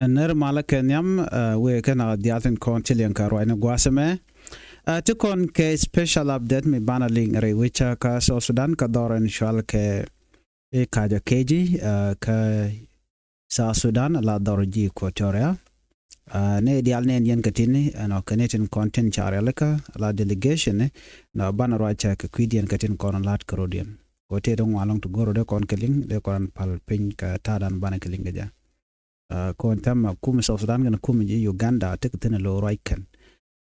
Ner malaken yam we kana diatin kon chilian karo ina guaseme to kon ke special update mi banaling re wicha ka so Sudan ka doran shal ke e kaja keji ka sa Sudan la dorji Equatoria ne dial ne yen katini no kanetin content chareleka la delegation na banaro cha ka kwidian katin kon lat karodian ko te dong walong to goro de kon keling de kon pal pin ka tadan banakeling ja kon tam kuumɛ South Sudan gana kuumɛ Uganda te tene lo raikan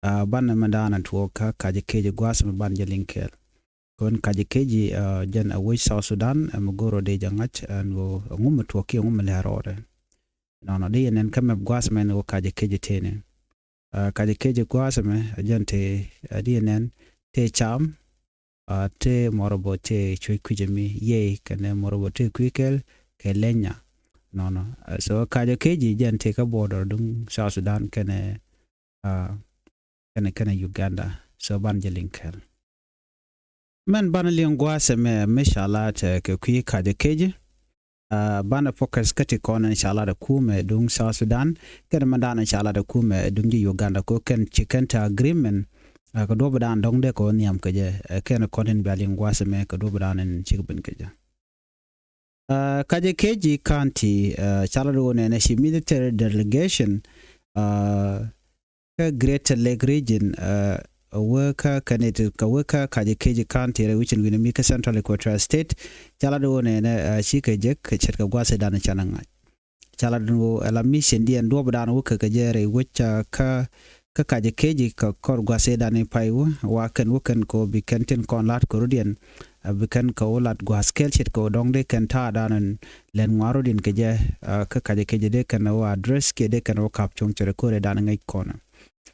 ban mandana to ka kaje keje gwasme ban jelinkel kon kaje keji jan away South Sudan amgoro de jangach no ngum to ki ngum le harore no de nen kam gwasme no kaje keje tene kaje keje gwasme jante de nen te cham te morobo te chui kujemi ye kane morobo te kwikel ke lenya no so kaja keji jan take a border dung South Sudan kene Uganda so ban jelinkel men ban liangwa me meshala te ke kwi kaja keji ban focus kati kona inshallah da kuumɛ dung South Sudan kene mandana inshallah da kuumɛ dung Uganda ko ken chicken ta agreement ko do badan dong de ko niam keje ken konin balingwa me ko do badan chikben keje Kajekeji County, Charlotte and she military delegation, Greater Lake region, worker connected worker Kajekeji County, which in Winamika Central Equatorial State, Charlotte and Shikajek, Chetkawase Dan Chananga. Charlotte la mission and Dobadan worker Kajere, which Kajekeji Korguase Dan Paiwa, Wakan ko be Kenton Conlat Corodian. Bikan ko lat guaskel chit ko dong de kan ta danan len ngaro din keje ka kaje keje de kan o address ke de kan o kap chong chere ko dan ngai kona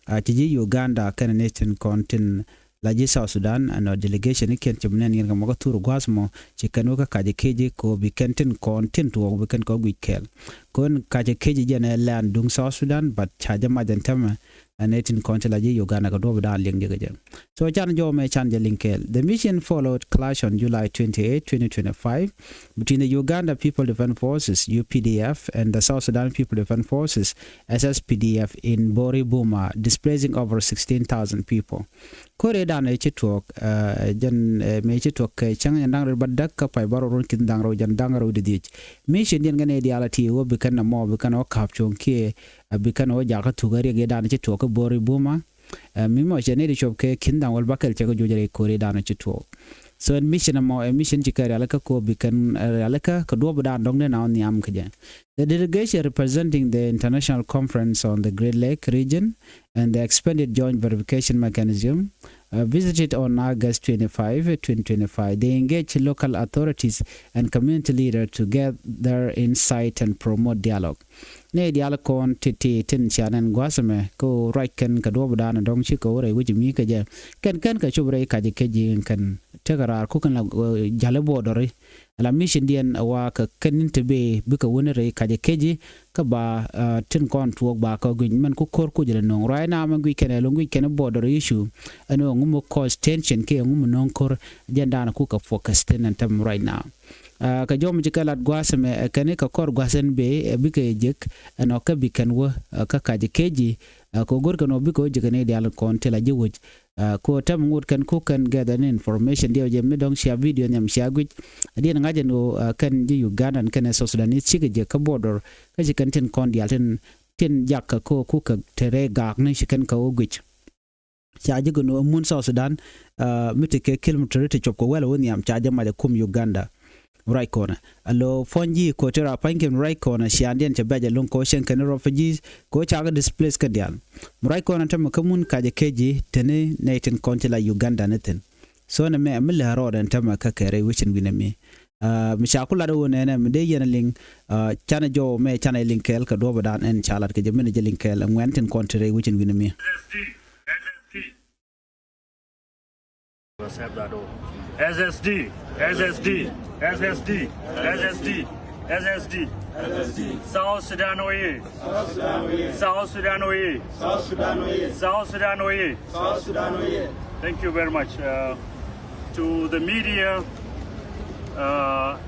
tiji Uganda kan nation kontin la ji South Sudan and delegation ken chimnen yen mo tur guasmo chikan ka kaje keje ko bikan tin kontin to bikan ko gwikel kon kaje keje jene land dung South Sudan but chaja majan tama netin kontilaji Uganda ka do dan ling de so chan jo me chan linkel the mission followed clash on July 28 2025 between the Uganda People Defense Forces UPDF and the South Sudan People Defense Forces SSPDF in Bori Buma, displacing over 16,000 people. Kore dan echitok jan me echitok chang ndang badak ka pai baro ron kin dang ro jan dang ro de mission yen ngane dialati wo bikan na mo bikan o kapchon ke bikan o jaga tugari ge dan echitok Bori Buma mimo jene de chop ke kindang wal bakal che ko jojere kore dan echitok so mission mo mission chikari alaka ko bikan alaka ko do badan dong ne naw niam kje. The delegation representing the International Conference on the Great Lake region and the expanded joint verification mechanism visited on August 25, 2025. They engaged local authorities and community leaders to gather insight and promote dialogue. Ne dialogue kon titi tin chanan gwasame ko right kan ka do badan dong chi ko re wuji mi ka je kan ka chubre ka je keji kan tagarar ku kan la jale bodore la mission dien wa ka kanin tebe bika wonere ka je keji ka ba tin kon tuok ba ka gun man ku kor ku jele non right na man gui ken lo gui ken border issue ano ngumo cause tension ke ngumo non kor jenda na ku ka focus ten tam right now ka jom jikalat gwasame kane ka kor gwasen be bika jek ano ka bikan wo ka je keji ko gor kan obi ko jikane dial kon tela jewuj ko tam ngut kan ku kan gather information dio je medong share video nyam share guj adien ngaje no kan ji Uganda kan South Sudan ni chige je ka border ka jikan tin kon dial tin jakka ko ku ka tere gak ni shikan ka oguj chaje go mun South Sudan mitike kilometer te chop ko wala woni am chaje ma kum Uganda right corner allo fonji ko tera pankem right corner shiandien te beje lon ko shen kan refugees ko chaga displace ka dial right corner tam kamun kaje keji tene neten kontila Uganda neten so na me amle harodan tam ka kare wichin winame mishakula do ne me de yenaling chana jo me chana linkel ka do badan en chalat ke jemene je linkel ngwenten kontre wichin winame SSD, SSD, SSD, SSD, SSD, South Sudan OA, South Sudan OA, South Sudan OA. Thank you very much to the media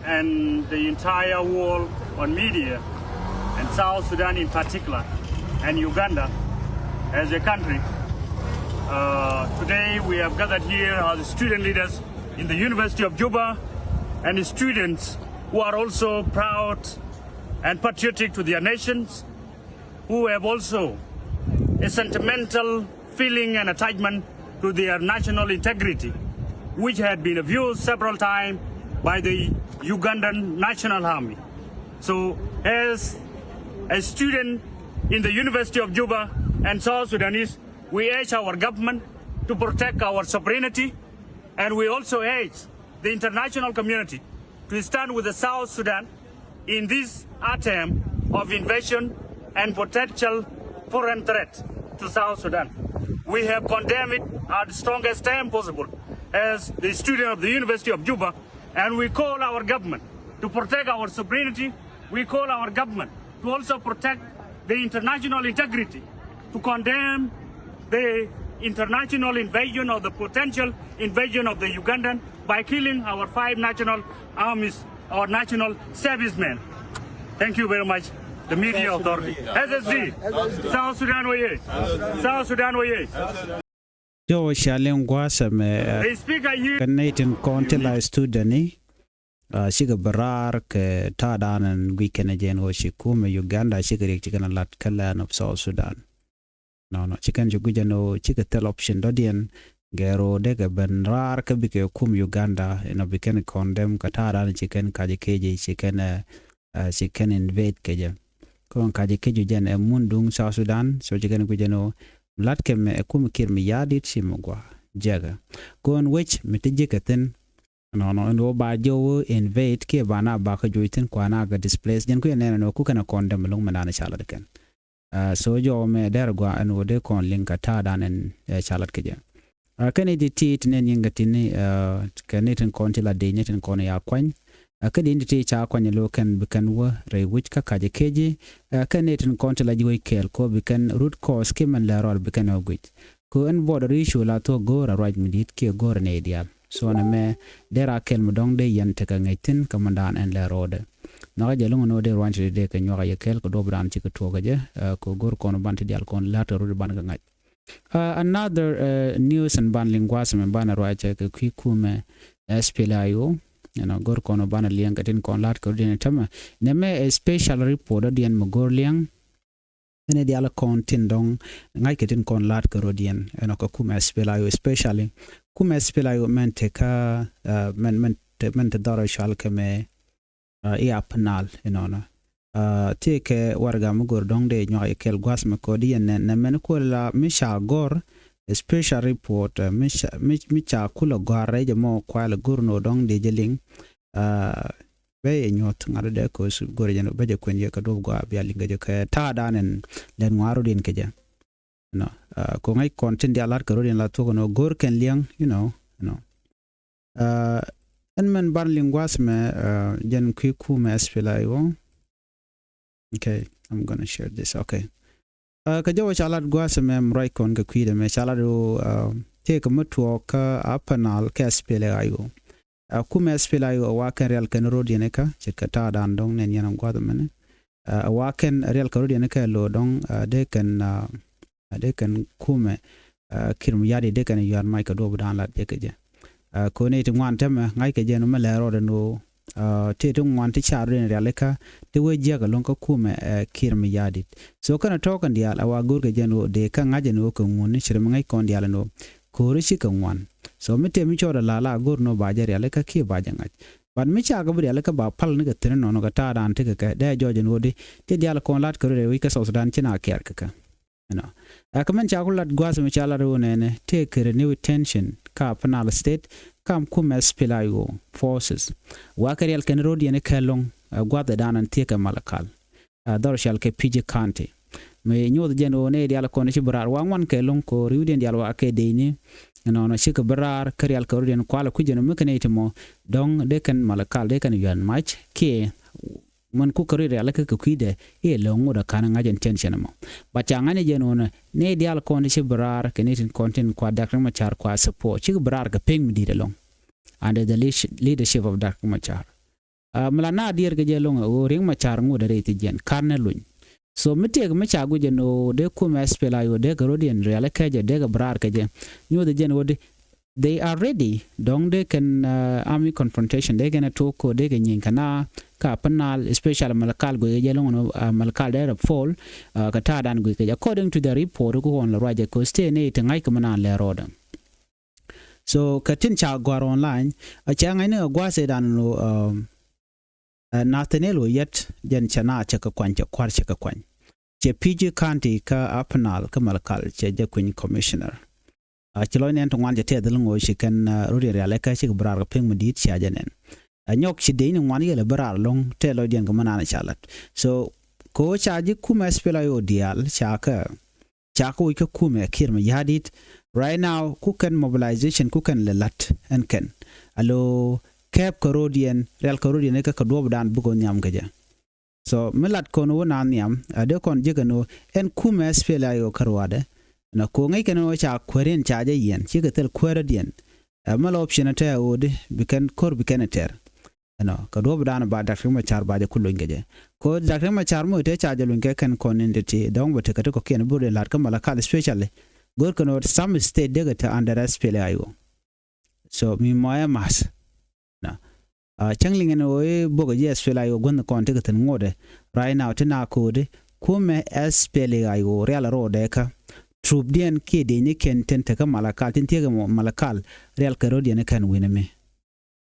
and the entire world on media and South Sudan in particular, and Uganda as a country. Today we have gathered here as student leaders in the University of Juba and students who are also proud and patriotic to their nations, who have also a sentimental feeling and attachment to their national integrity, which had been abused several times by the Ugandan National Army. So as a student in the University of Juba and South Sudanese, we urge our government to protect our sovereignty, and we also urge the international community to stand with the South Sudan in this attempt of invasion and potential foreign threat to South Sudan. We have condemned it at the strongest term possible as the student of the University of Juba, and we call our government to protect our sovereignty. We call our government to also protect the international integrity, to condemn the international invasion or the potential invasion of the Ugandan by killing our 5 national armies, our national servicemen. Thank you very much. The media authority. SSD. South Sudan Oye. South Sudan Oye. Yo shalen gwasa me The speaker here. Canadian Contila student shiga barar ke tadanan weekend again o shikume Uganda shikari chicken lat kalan of South Sudan. No chicken jugujano chika tel option dodian gero dega ben rar ke bike kum Uganda ino biken condemn katadan chicken kaji chicken invade keje kon kaji keju jen e mundung South Sudan so chicken gujano lat ke me kum kir mi yadit simugwa jaga kon which mitijikaten no ba jo invade ke bana ba ka joitin kwana ga displace jen ku ne no ku kana condemn long manana chala deken so jo me der gwa an de kon linka ta dan en chalat keje kane di tit nen yingatini kaneten kontila de neten kon ya kwan kadi indi cha kwanye lokan bikan wa re which ka kaje keji kaneten kontila jiwe kel ko bikan root cause ke man la rol bikan ogwit ko en border issue la to gora right midit ke gora ne ideal so na me dera kel mudong de yante ka ngaitin kamandan en la rode na je lungo no de wanti de ka nyoga ye kel ko dobran ci ko toga je ko gor kono banti dial kon la to rode ban ga ngaj another news and ban linguas men ban roache ke kuumɛ SPLA IO gor kono ban liang katin kon lat ko din tama ne me a special report dien mo gor liang ene dial kon tin dong ngai katin kon lat ko rodien ko kuumɛ SPLA IO especially kuumɛ SPLA IO men te ka men te daro shal ke me ia penal na teke warga mugor dong de nyoy kel gwas me ko di ne men ko la misha gor special report misha kula gore je mo kwal gurno dong de jeling be nyot ngado de ko su gore je no be je kwenye ka do go abya linga je ka ta danen len ngaro din ke je no ko ngai content ya lar ko din la to no gor ken liang en men ban lingwas me jen kuumɛ SPLA IO. Okay, I'm going to share this. Okay. Kajawa chalat gwasa mem right kon ka kwida me chalado take mutuo ka apanal ka SPLA IO. Kuumɛ SPLA IO wa kan real kan rodine ka chikata dan dong nen yanam gwada mene. Wa kan real ka rodine ka lo dong de kan kuumɛ kirm yadi de kan yar mai ka do dan lat de ka je. Ko ne ti ngwan tema ngai ka je no mele rode no te tung wan ti charu ne realeka te we jaga lonka kuumɛ kirm yadit so kana tokan dial awa gurga jeno de ka ngaje no ko ngun ni chirma ngai kon dial no ko rishi ka ngwan so mite mi choda lala gur no baje realeka ki baje ngaj ban mi chaga buri realeka ba pal ni ga tene no ga ta dan te ka de joje no de te dial kon lat ko re wi ka so Sudan china ker ka akaman chakulat gwas mi chala ro ne take renew tension ka penal state kam kuumɛ SPLA IO forces wakarial ken road yene kelong gwada danan teka malakal dorshal ke PJ County me nyod jeno ne dial ko ne brar wan kelong ko riuden dial wa ke deini no shika brar karial ko road kwala kujeno mekanete mo dong de kan malakal de kan yan match ke mon ku kare ala ka kuide e longo da kana ngajen tension mo bachanga ne jeno ne dial ko ne brar ke ne content kwa Dr. Machar kwa support chi brar ka ping mi dire long under the leadership of Dr. Machar malana dir ke jelong o ring Machar ngo da reti jen karne luñ so miteg mecha guje no de kuumɛ SPLA IO de garodian real kaje de brar kaje nyu de jen wodi they are ready dong they can army confrontation they gonna talk ko they can yinkana ka panal especially malakal go yelong no malakal there fall ka ta dan go according to the report go on la raja ko stay ne te ngai kamana le roda so katin cha gwar online a cha ngai ne gwa se dan no nathaniel yet jen chana cha ka kwan cha kwar cha ka kwan che PG county ka apnal ka malakal che je queen commissioner chilo nen to ngwan te de ngo shi kan ruri real ka shi brar ping mudit sha janen nyok shi de ni ngwan yele brar long te lo den ga manana chalat so ko cha ji kuumɛ SPLA IO dial cha ka ko kuumɛ kirma yadit right now ku kan mobilization ku kan lelat en kan alo cap carodian real carodian ka do dan bugo nyam gaja so melat kono na nyam ade kon jigano en kuumɛ SPLA IO karwade na ko ngai kan cha kweren cha ja yen chi ga tel kwera dien mal option ta ode bikan kor bikan ter no ka do bdan ba dakri ma char ba de kullo ngeje ko dakri ma char mo te cha ja lun ke kan konenditi dong bote ka ko ken burde lar ka malakal especially gor kono some state de ta under SPLA IO so mi moya mas na changling en oe boga je SPLA IO gon kon te ka ngode right now tina ko de kuumɛ SPLA IO real ro de ka troop dien ke de ni ken tenta ka malakal tin tege malakal real carodian kan winame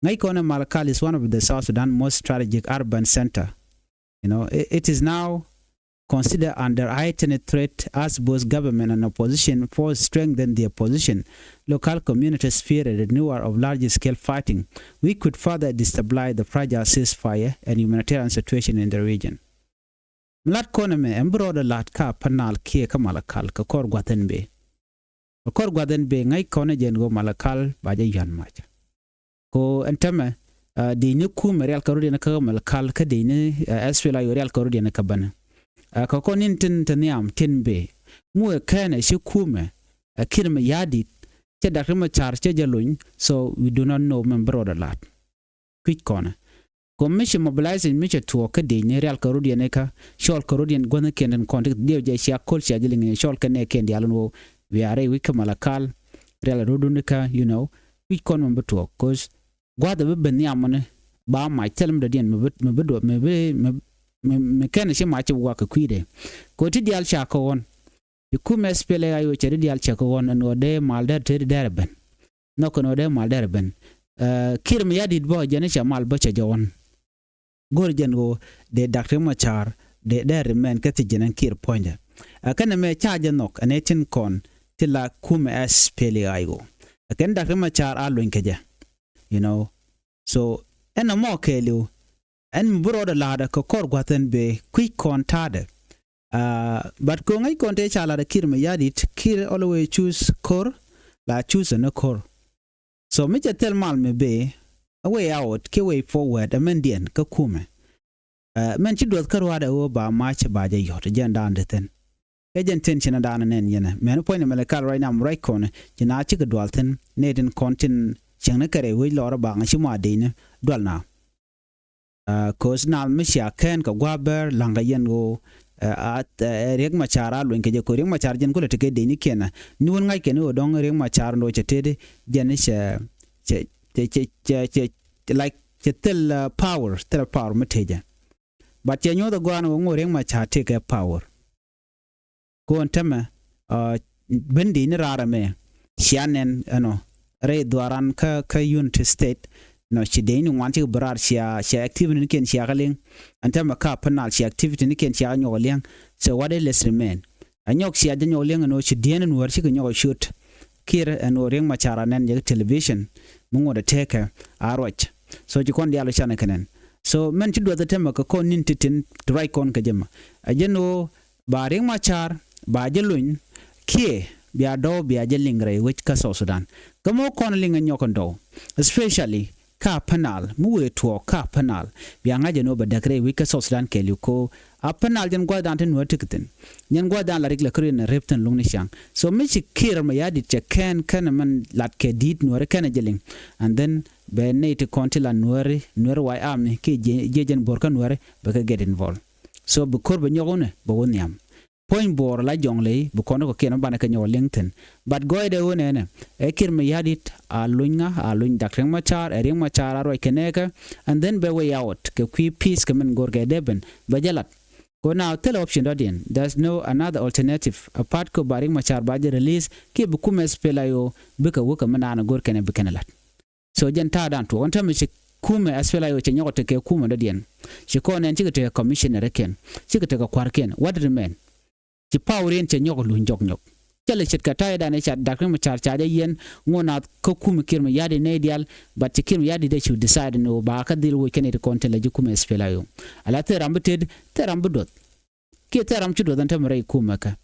ngai kona malakal is one of the South Sudan most strategic urban center you know it is now considered under heightened threat as both government and opposition force strengthen their position local communities fear a renewal of large scale fighting we could further destabilize the fragile ceasefire and humanitarian situation in the region lat kona me embroda lat ka panal ke ka malakal ka kor gwaten be ngai kona jen go malakal ba je yan macha ko entame de ni kuumɛ real carodian ka malakal ka de ni SPLA IO real carodian ka bana ka ko nin tin taniam tin be mu kana shi kuumɛ kirma yadi che dakrima char che jalun so we do not know membroda lat quick kona commission mobilizing mecha to ka de ne real carodian ka shol carodian gona kenen contact de je sha kol sha jiling shol ka ne ken dialon wo we are we kamalakal real rodunika you know we kon member to cause gwada be ben yamane ba ma telm de den me ken she ma che wa ka kwide ko ti dial sha ko won kuumɛ SPLA IO che dial sha ko won no de mal der te der ben no ko no de mal der ben kirm yadit bo jene sha mal ba che jawon gor jengo de dakre machar de der men ka tijenen kir poinja kana me charge nok anetin kon tilla kuumɛ SPLA IO kan dakre machar a loin keje you know so en mo kelu en broda lada ko kor gwaten be quick kon tade but ko ngai kon te chala da kir me yadit kir always choose kor la choose na kor so me tel mal me be a way out ke way forward a men dien ka kuumɛ men ci dot karwada o ba ma ci ba je yot jenda andeten ejen tension da nen yena men point malakal right now right corner jina ci gadwalten neden kontin chengna kare we lor ba ngashi ma de ne dolna cause na misha ken ka gwaber langa yen go at reg machara lwen ke je ko reg machar jen ko le te de ni kena ni won ngai ken o dong reg machar ndo che tede jen che like tel power meteja but ye nyoda gwana wo reg machar take power ko ntama bendi ni rara me shianen ano re dwaran ka unity state no chideni wanti brar sia activity ni ken sia galeng antama ka panal sia activity ni ken sia nyoleng so what else remain anyok sia nyoleng no chideni no war sia nyol shoot kir no reng machara nen je television mungo da take arwach so jikon dialo chana kanen so men ti do the tema ko kon nin titin try kon ka jema ajeno ba reng machar ba jelun kie bia do bia jelingre which ka so Sudan kamo kon linga nyokon do especially ka panal muwe to ka panal bia ngaje no badakre which ka so Sudan keliko a panal jen gwa dan ten wotikten nyen gwa dan la rekla krin repten lungni shang so michi kir ma yadi che kan man lat ke dit no rekana jeling and then be ne to kontila nuer wai am ke jejen borka nuer be ka get involved so bu kor be nyogone bo wonyam point bor la jongle bu kono ko keno bana ka nyaw lengten but goide wonene e kirma yadit a luñ dakreng machar e ring machar aro keneka and then be way out ke qui peace kemen gorge deben bajalat go now tell option dodien there's no another alternative apart ko baring machar baje release ke bu kuumɛ SPLA IO bika wuka manana gorke ne bikenalat so jenta dan to on tamishi kuumɛ SPLA IO chenyo te ke kuumɛ dodien shi ko nen chigete commissioner ken chigete ka kwarken what remain ci pawren chenyo ko luñ jok chale chit ka tay dane chat dakreng machar chaje yen ngona ko kuumɛ kirma yadi ne dial but kirma yadi they should decide no ba ka dil we kenete kontele ji kuumɛ SPLA IO ala terambuted terambudot ki teram chudo dan tamre kuumɛ ka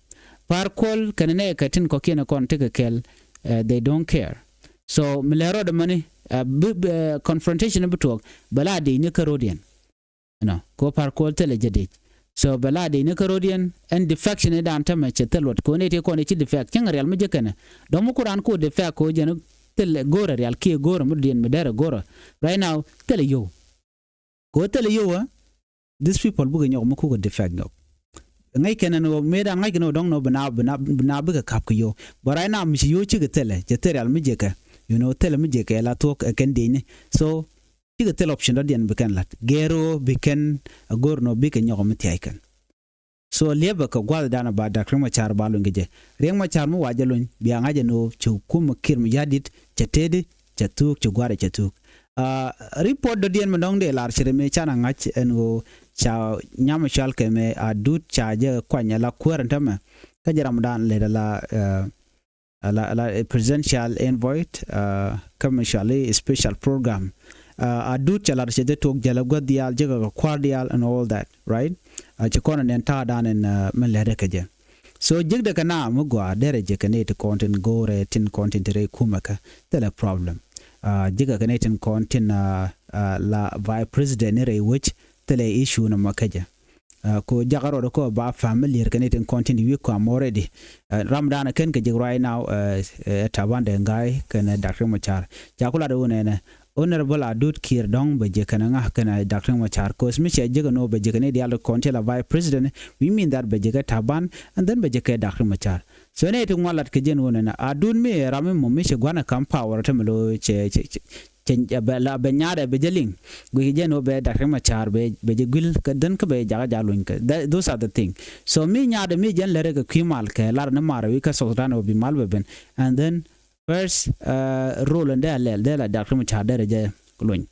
par kol kanene ka tin ko kene kon te kel they don't care so milero de money confrontation betok balade ni karodian no ko par kol tele jede so balade ni karodian and defection dan tama chetelot ko ne te ko ne chi defect ken real me jekene do mu kuran ko defect ko jeno tele gora real ki gora mudien medere gora right now tele yo these people buga nyok mu ko defect no ngai kenan no meda ngai no dong no bana buga kap ko yo but right now mi yo chi tele real me jeka you know tele me jeka la tok ken dine so chi tele option dodien beken lat gero beken gorno beken nyok mu tiaikan so leba ka gwal dana ba dakreng machar balu ngeje reng machar mu wajalun biya ngaje no chu kum kirm yadit chetede chatuk chu gware chatuk report dodien mandong de lar chere me chana ngach engo cha nyama shal ke me adut cha je kwanya la kwerntama ka jaram dan le la presidential envoy commercially special program adut cha lar chede tok jala godial je ga cordial and all that right chikona nen ta dan en melede keje so jigde kana mugwa dereje kanete content gore tin content re kumaka tele problem jiga kanete content la vice president re which tele issue na makaja ko jagaro ko ba family kanete content we ko already ramdan ken ke right now tabande ngai kana dakreng machar jakula do ne honorable adut kir dong beje kana nga kana dakreng machar ko smi che jiga no beje kana dial content la vice president we mean that beje ka taban and then beje ka dakreng machar so ne to ngalat ke jen wona adun me ramen mo me che gwana kam power tamlo che la benyada bejeling go jeno be dakreng machar beje gul ka dan ka be jaga jalun ka those are the thing so me nyaade me jen lere ka kimal ka lar na mara wi ka sultan obi malbeben and then first role and de la dakreng machar dereje kulun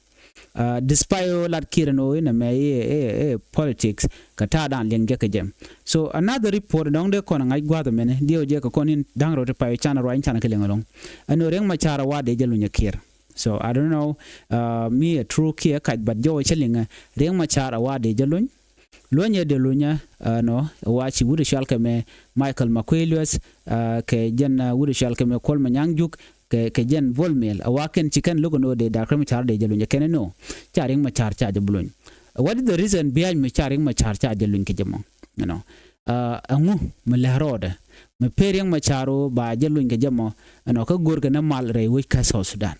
despite lat kirano in me politics ka ta dan lenge ka jem so another report dong de kon ngai gwa de mene dio je ka konin dangro te pa chana ro chana kelengalong ano reng machar wa de jelunya kir so I don't know me a true kia kat but jo chelinga reng machar wa de jelun lonya de lunya no wachi wudu shalka me Michael Makwelius ke jen wudu shalka me kol manyangjuk ke jen volmel awaken chicken logo no de dakreng machar de jelunya keneno charing machar cha jebulun what is the reason behind me charing machar cha jelun ke jemo you know angu melahrode me pereng macharo ba jelun ke jemo no ka gorga na mal re wi ka South Sudan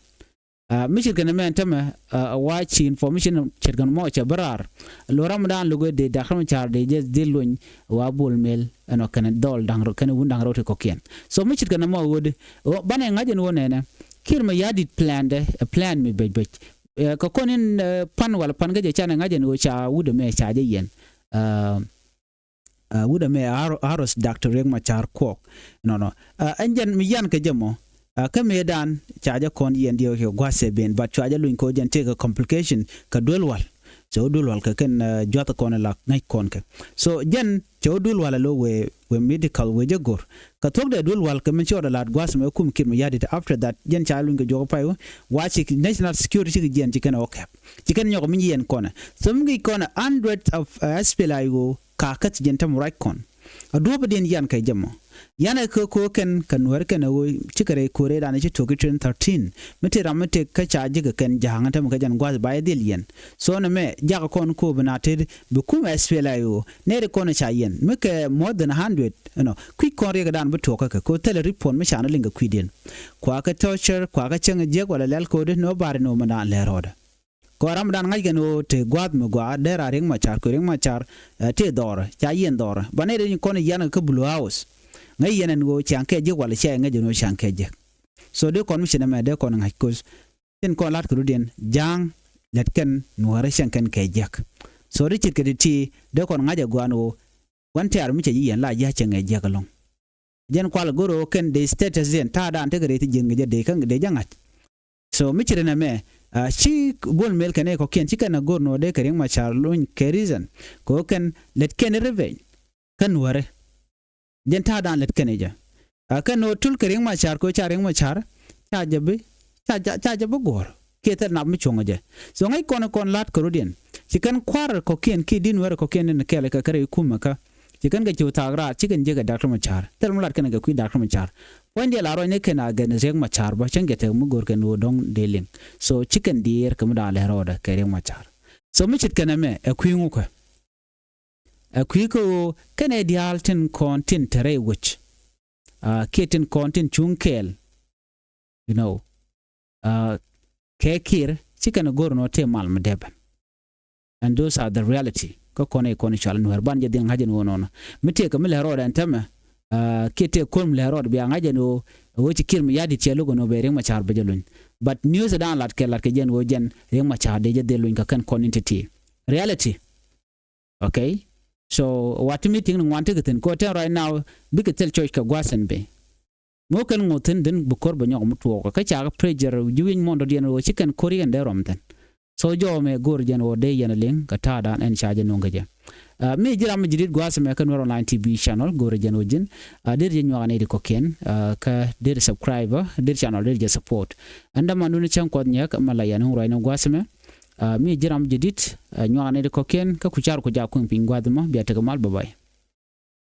mishir kana men tama wachi information chergan mo cha barar lo ramadan lugo de dakreng machar de je dilun wa bolmel ano kana dol dangro kana wundang rote kokien so mishir kana mo wod bane ngajen wonene kirma yadi plan me bej ko konin pan wala pan gaje chana ngajen wo cha wude me cha je yen wude me aros Dr. Reng Machar ko no anjen mi yan ke jemo ka medan chaja kon yen dio ke gwase ben but chaja luin ko jen take a complication ka dolwal so dolwal ka ken jota kon la ngai kon ka so jen cho dolwal lo we medical we jagor ka tok de dolwal ka men choda lat gwase me kum kin yadi after that jen cha luin ko jogo payo wachi national security ki jen chiken okay chiken nyoko min yen kona so mi kona hundreds of SPLA IO ka kat jen tam right kon adobe den yan kay jamo yana ko ken Nuer ken wo chikare kore da ne to 13 mete ramete ka chaji ga ken jahanga tam ka jan gwaz ba delian so na me jaga kon ko banated be kuumɛ SPLA IO ne re kon cha yen meke more than 100 quick kon re ga dan buto ka ko tele report me chana linga kwiden kwa ka torture kwa ka changa je wala lel ko de no bare no mana le roda ko ram dan ngai geno te gwad me gwa dera ring machar ko ring machar te dor cha yen dor banere ni kon yana ka blue house ngai yenen go chanke je wala che ngai no chanke je so de kon mishina me de kon ngai ko tin ko lat ko den jang letken nuare chanken ke jak so ri chit ke ti de kon ngai gwa no wan te ar mi che yen la ya chenge je kalong jen kwal goro ken de status den ta dan te gre ti jeng je de kan de jangat so mi chire na me chi bol mel kane ko ken chika na gorno de kering machar lun ke reason ko ken let ken reve kan ware den ta dan let ken ja kan no tul kering machar ko charing machar cha jabe gor ke ta na mi chonga je so ngai kon lat ko den chikan kwar ko ken ki din ware ko ken ne kele ka kare kuma ka chikan ga chuta gra chikan je ga doctor machar tel mulat kan ga ku doctor machar wande la ro ne ken aga ne reng machar ba chenge te mu gor ken dong deling so chikan dier kam da le roda kering machar so mi chit kana me e ku ko ken e dial tin kontin tere which kitten kontin chunkel you know kekir chikan gor no te mal mdeben and those are the reality ko kone chal Nuer ban je din hajen wono mite kam le roda antama kete kom le rod biya ngaje no wochi kirm yadi chelo go no be reng machar be jelun but news dan lat ke jen wo jen reng machar de je delun ka kan quantity reality okay so what meeting no want to ko ten right now big tel church ka gwasen be mo kan ngoten den bu kor ba nyok muto ka cha pressure juwin mondo den wo chicken korean de romten so jo me gor jen wo de yen ling ka ta dan en charge no ngaje me jiram jidit gwas me kan online tv channel gore janojin der je nywane de koken ka der subscriber der channel der je support anda manunu chan kod nyak mala yanu roino gwas me me jiram jidit nywane de koken ka kuchar ko ja kun pingwadma biata kamal bye bye